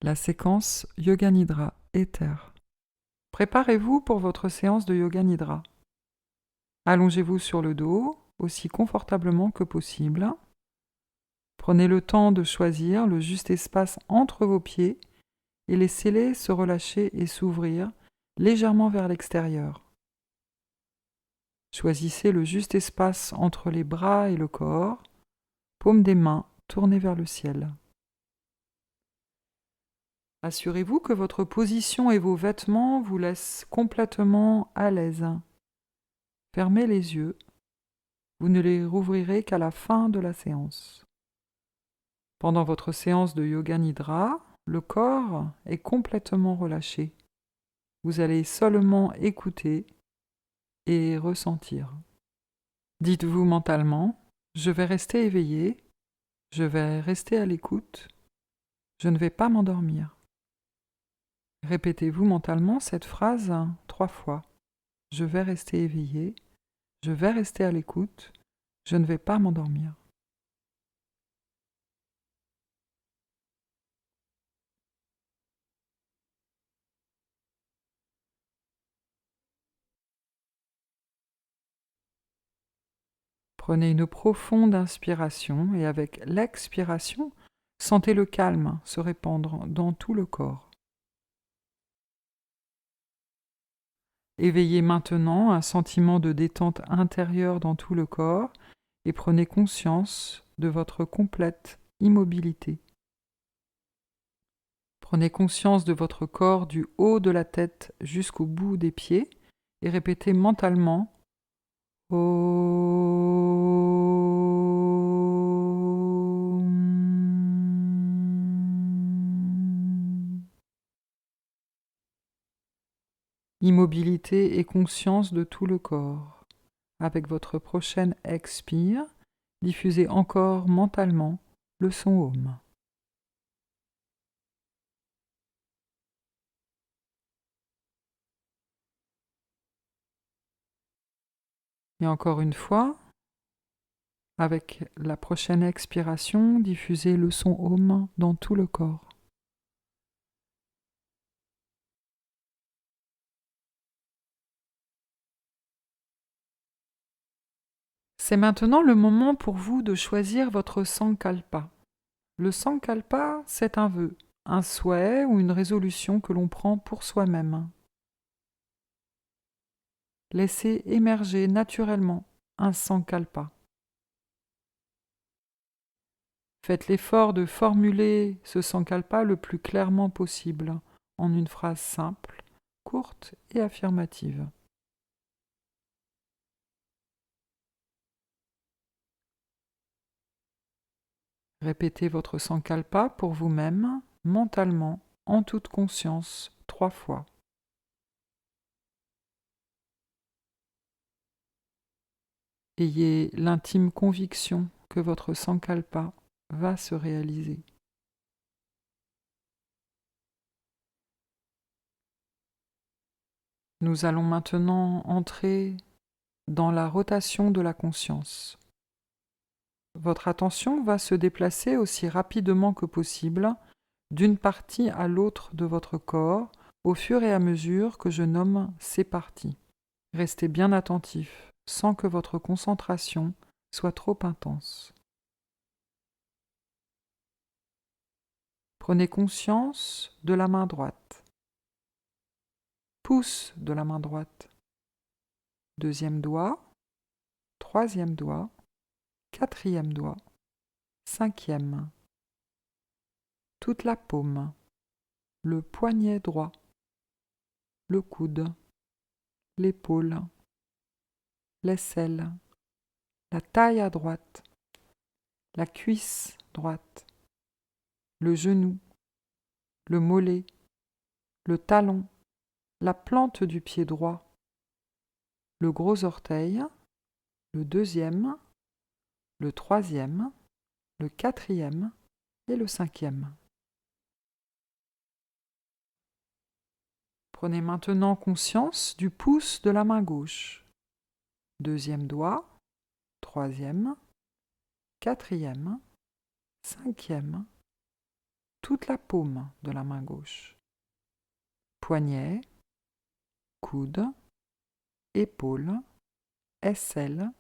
La séquence Yoga Nidra Éther. Préparez-vous pour votre séance de Yoga Nidra. Allongez-vous sur le dos, aussi confortablement que possible. Prenez le temps de choisir le juste espace entre vos pieds et laissez-les se relâcher et s'ouvrir légèrement vers l'extérieur. Choisissez le juste espace entre les bras et le corps, paume des mains tournées vers le ciel. Assurez-vous que votre position et vos vêtements vous laissent complètement à l'aise. Fermez les yeux. Vous ne les rouvrirez qu'à la fin de la séance. Pendant votre séance de Yoga Nidra, le corps est complètement relâché. Vous allez seulement écouter et ressentir. Dites-vous mentalement, je vais rester éveillé, je vais rester à l'écoute, je ne vais pas m'endormir. Répétez-vous mentalement cette phrase 3 fois. Je vais rester éveillé, je vais rester à l'écoute, je ne vais pas m'endormir. Prenez une profonde inspiration et avec l'expiration, sentez le calme se répandre dans tout le corps. Éveillez maintenant un sentiment de détente intérieure dans tout le corps et prenez conscience de votre complète immobilité. Prenez conscience de votre corps du haut de la tête jusqu'au bout des pieds et répétez mentalement Om. Immobilité et conscience de tout le corps. Avec votre prochaine expire, diffusez encore mentalement le son Om. Et encore une fois, avec la prochaine expiration, diffusez le son Om dans tout le corps. C'est maintenant le moment pour vous de choisir votre Sankalpa. Le Sankalpa, c'est un vœu, un souhait ou une résolution que l'on prend pour soi-même. Laissez émerger naturellement un Sankalpa. Faites l'effort de formuler ce Sankalpa le plus clairement possible, en une phrase simple, courte et affirmative. Répétez votre Sankalpa pour vous-même, mentalement, en toute conscience, 3 fois. Ayez l'intime conviction que votre Sankalpa va se réaliser. Nous allons maintenant entrer dans la rotation de la conscience. Votre attention va se déplacer aussi rapidement que possible d'une partie à l'autre de votre corps au fur et à mesure que je nomme ces parties. Restez bien attentif sans que votre concentration soit trop intense. Prenez conscience de la main droite, pouce de la main droite, deuxième doigt, troisième doigt, quatrième doigt, cinquième, toute la paume, le poignet droit, le coude, l'épaule, l'aisselle, la taille à droite, la cuisse droite, le genou, le mollet, le talon, la plante du pied droit, le gros orteil, le deuxième, le troisième, le quatrième et le cinquième. Prenez maintenant conscience du pouce de la main gauche. Deuxième doigt, troisième, quatrième, cinquième, toute la paume de la main gauche. Poignet, coude, épaule, aisselle,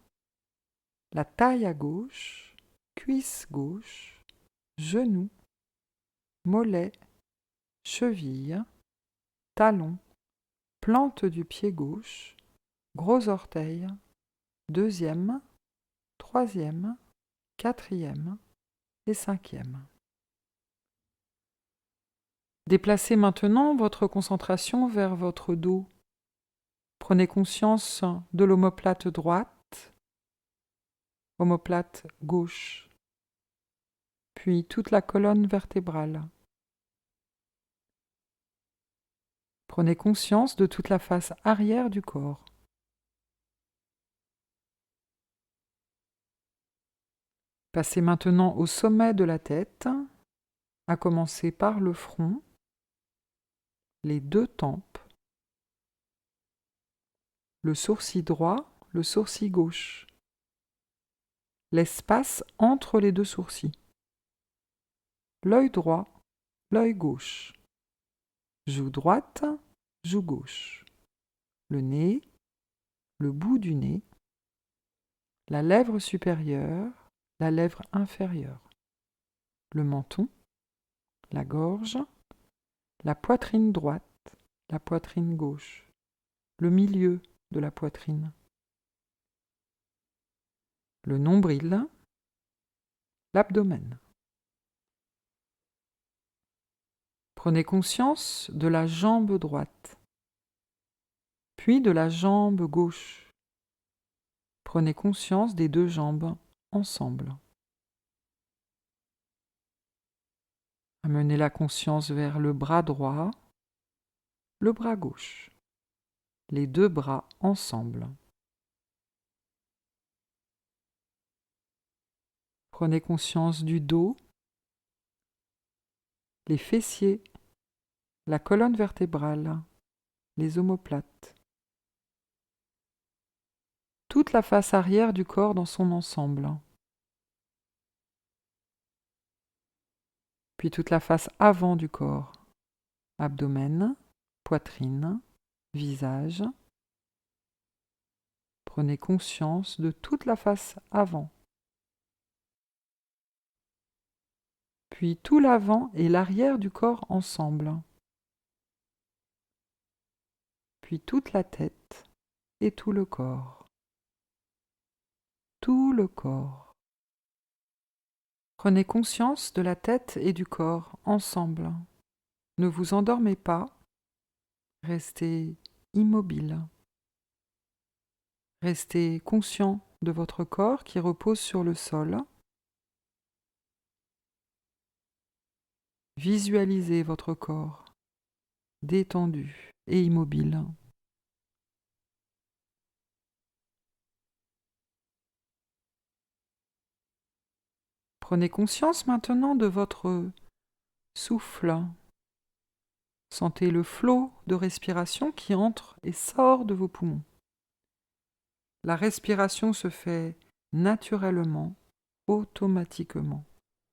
la taille à gauche, cuisse gauche, genou, mollet, cheville, talon, plante du pied gauche, gros orteil, deuxième, troisième, quatrième et cinquième. Déplacez maintenant votre concentration vers votre dos. Prenez conscience de l'omoplate droite, omoplate gauche, puis toute la colonne vertébrale. Prenez conscience de toute la face arrière du corps. Passez maintenant au sommet de la tête, à commencer par le front, les deux tempes, le sourcil droit, le sourcil gauche, l'espace entre les deux sourcils, l'œil droit, l'œil gauche, joue droite, joue gauche, le nez, le bout du nez, la lèvre supérieure, la lèvre inférieure, le menton, la gorge, la poitrine droite, la poitrine gauche, le milieu de la poitrine, le nombril, l'abdomen. Prenez conscience de la jambe droite, puis de la jambe gauche. Prenez conscience des deux jambes ensemble. Amenez la conscience vers le bras droit, le bras gauche, les deux bras ensemble. Prenez conscience du dos, les fessiers, la colonne vertébrale, les omoplates. Toute la face arrière du corps dans son ensemble. Puis toute la face avant du corps, abdomen, poitrine, visage. Prenez conscience de toute la face avant. Puis tout l'avant et l'arrière du corps ensemble. Puis toute la tête et tout le corps. Tout le corps. Prenez conscience de la tête et du corps ensemble. Ne vous endormez pas. Restez immobile. Restez conscient de votre corps qui repose sur le sol. Visualisez votre corps détendu et immobile. Prenez conscience maintenant de votre souffle. Sentez le flot de respiration qui entre et sort de vos poumons. La respiration se fait naturellement, automatiquement,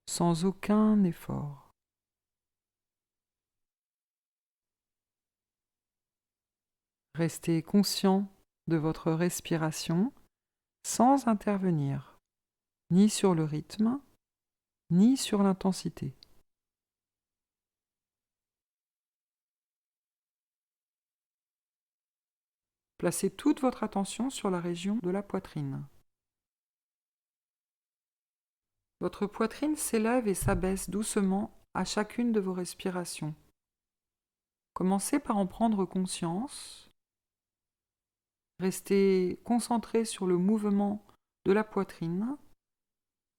sans aucun effort. Restez conscient de votre respiration sans intervenir, ni sur le rythme, ni sur l'intensité. Placez toute votre attention sur la région de la poitrine. Votre poitrine s'élève et s'abaisse doucement à chacune de vos respirations. Commencez par en prendre conscience. Restez concentré sur le mouvement de la poitrine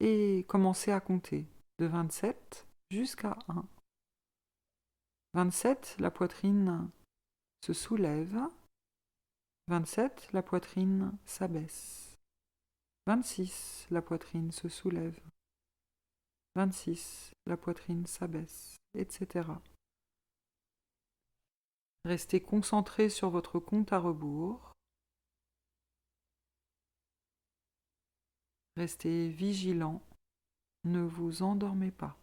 et commencez à compter de 27 jusqu'à 1. 27, la poitrine se soulève. 27, la poitrine s'abaisse. 26, la poitrine se soulève. 26, la poitrine s'abaisse, etc. Restez concentré sur votre compte à rebours. Restez vigilant, ne vous endormez pas.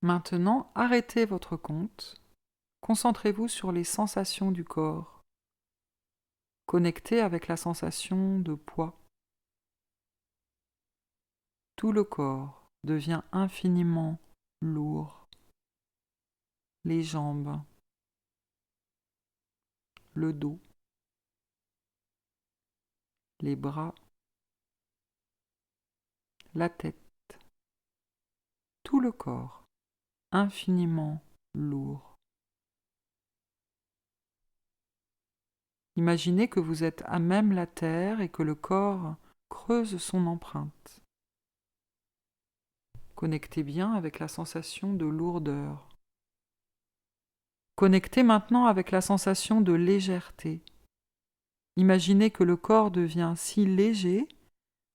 Maintenant, arrêtez votre compte. Concentrez-vous sur les sensations du corps. Connectez avec la sensation de poids. Tout le corps devient infiniment lourd. Les jambes, le dos, les bras, la tête, tout le corps infiniment lourd. Imaginez que vous êtes à même la terre et que le corps creuse son empreinte. Connectez bien avec la sensation de lourdeur. Connectez maintenant avec la sensation de légèreté. Imaginez que le corps devient si léger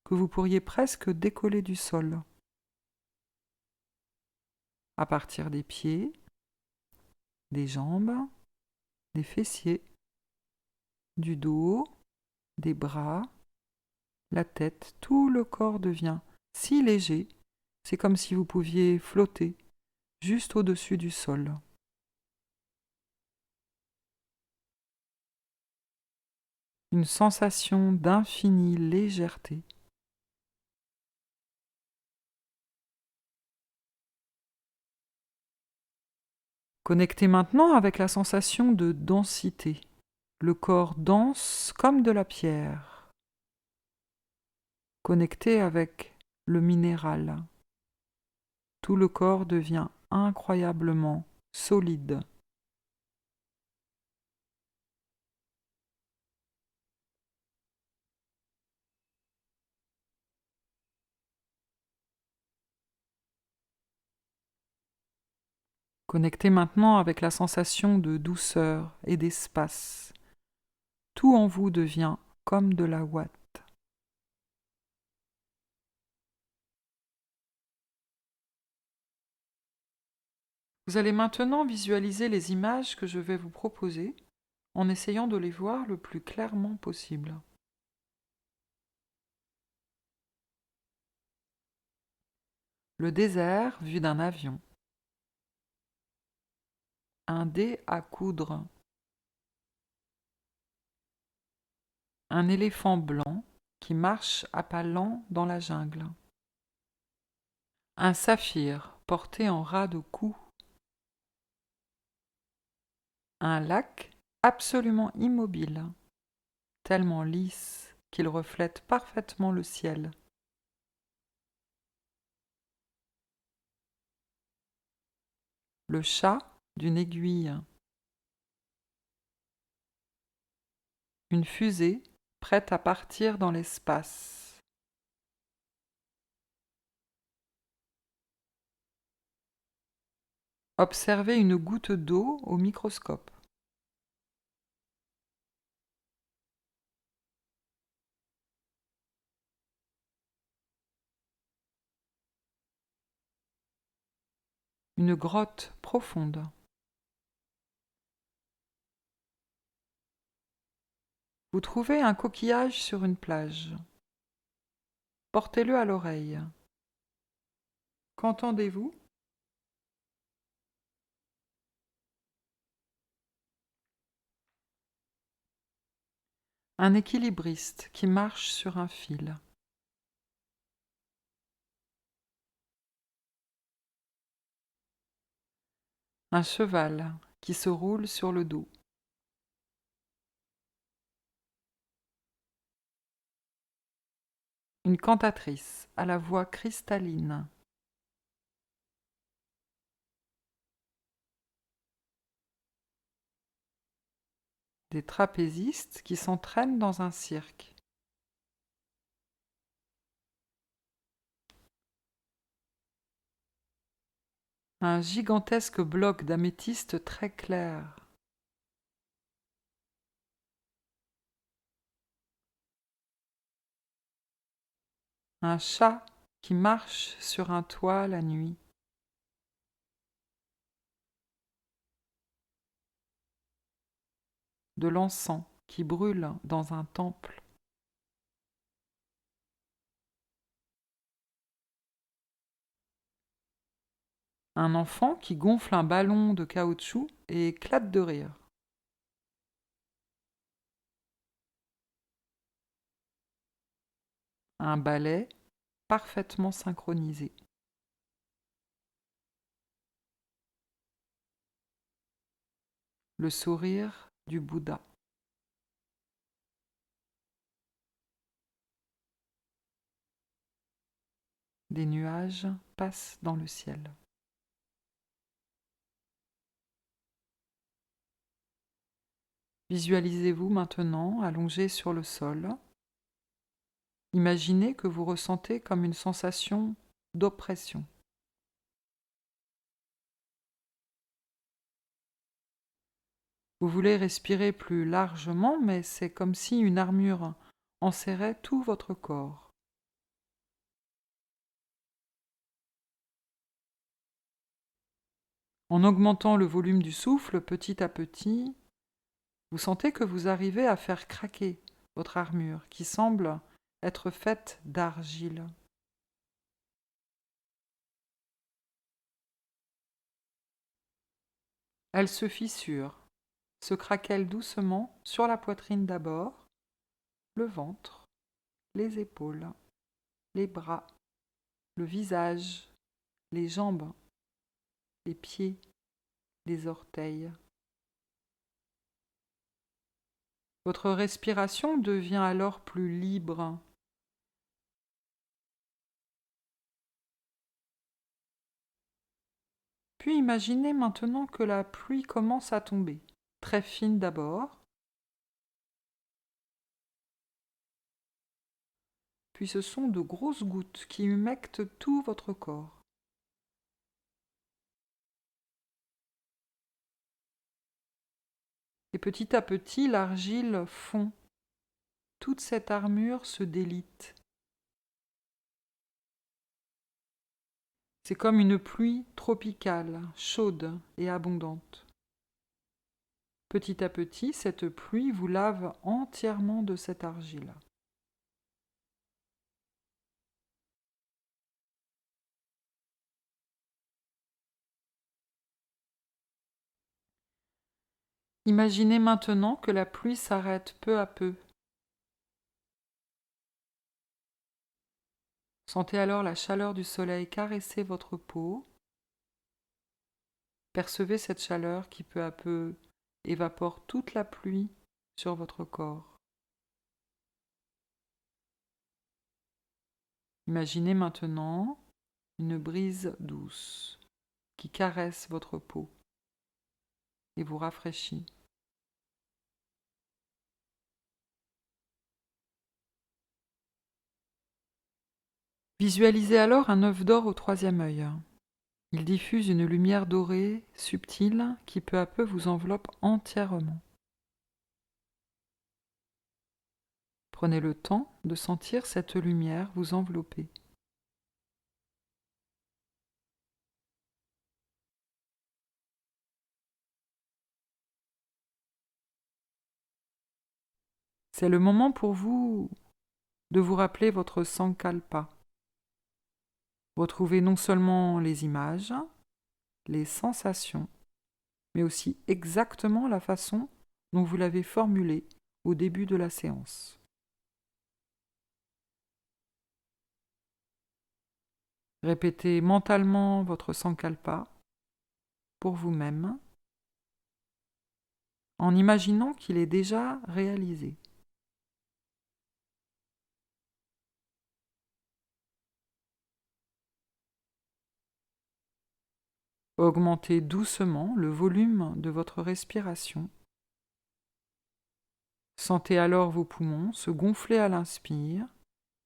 que vous pourriez presque décoller du sol. À partir des pieds, des jambes, des fessiers, du dos, des bras, la tête, tout le corps devient si léger, c'est comme si vous pouviez flotter juste au-dessus du sol. Une sensation d'infinie légèreté. Connectez maintenant avec la sensation de densité. Le corps dense comme de la pierre. Connectez avec le minéral. Tout le corps devient incroyablement solide. Connectez maintenant avec la sensation de douceur et d'espace. Tout en vous devient comme de la ouate. Vous allez maintenant visualiser les images que je vais vous proposer en essayant de les voir le plus clairement possible. Le désert vu d'un avion. Un dé à coudre. Un éléphant blanc qui marche à pas lents dans la jungle. Un saphir porté en ras de cou. Un lac absolument immobile, tellement lisse qu'il reflète parfaitement le ciel. Le chat d'une aiguille. Une fusée prête à partir dans l'espace. Observez une goutte d'eau au microscope. Une grotte profonde. Vous trouvez un coquillage sur une plage. Portez-le à l'oreille. Qu'entendez-vous? Un équilibriste qui marche sur un fil. Un cheval qui se roule sur le dos. Une cantatrice à la voix cristalline. Des trapézistes qui s'entraînent dans un cirque. Un gigantesque bloc d'améthyste très clair. Un chat qui marche sur un toit la nuit. De l'encens qui brûle dans un temple. Un enfant qui gonfle un ballon de caoutchouc et éclate de rire. Un ballet parfaitement synchronisé. Le sourire du Bouddha. Des nuages passent dans le ciel. Visualisez-vous maintenant allongé sur le sol. Imaginez que vous ressentez comme une sensation d'oppression. Vous voulez respirer plus largement, mais c'est comme si une armure enserrait tout votre corps. En augmentant le volume du souffle petit à petit, vous sentez que vous arrivez à faire craquer votre armure qui semble être faite d'argile. Elle se fissure, se craquelle doucement sur la poitrine d'abord, le ventre, les épaules, les bras, le visage, les jambes, les pieds, les orteils. Votre respiration devient alors plus libre. Puis imaginez maintenant que la pluie commence à tomber, très fine d'abord, puis ce sont de grosses gouttes qui humectent tout votre corps. Et petit à petit, l'argile fond. Toute cette armure se délite. C'est comme une pluie tropicale, chaude et abondante. Petit à petit, cette pluie vous lave entièrement de cette argile. Imaginez maintenant que la pluie s'arrête peu à peu. Sentez alors la chaleur du soleil caresser votre peau. Percevez cette chaleur qui peu à peu évapore toute la pluie sur votre corps. Imaginez maintenant une brise douce qui caresse votre peau et vous rafraîchit. Visualisez alors un œuf d'or au troisième œil. Il diffuse une lumière dorée, subtile, qui peu à peu vous enveloppe entièrement. Prenez le temps de sentir cette lumière vous envelopper. C'est le moment pour vous de vous rappeler votre sankalpa. Retrouvez non seulement les images, les sensations, mais aussi exactement la façon dont vous l'avez formulé au début de la séance. Répétez mentalement votre sankalpa pour vous-même en imaginant qu'il est déjà réalisé. Augmentez doucement le volume de votre respiration. Sentez alors vos poumons se gonfler à l'inspire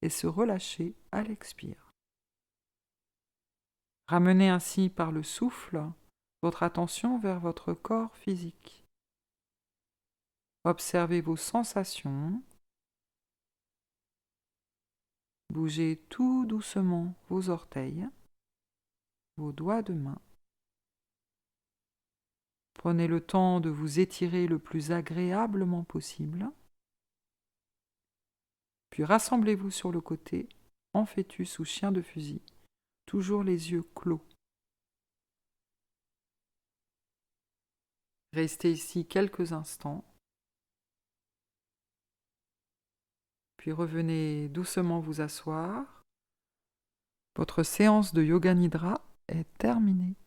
et se relâcher à l'expire. Ramenez ainsi par le souffle votre attention vers votre corps physique. Observez vos sensations. Bougez tout doucement vos orteils, vos doigts de main. Prenez le temps de vous étirer le plus agréablement possible. Puis rassemblez-vous sur le côté, en fœtus ou chien de fusil, toujours les yeux clos. Restez ici quelques instants, puis revenez doucement vous asseoir. Votre séance de Yoga Nidra est terminée.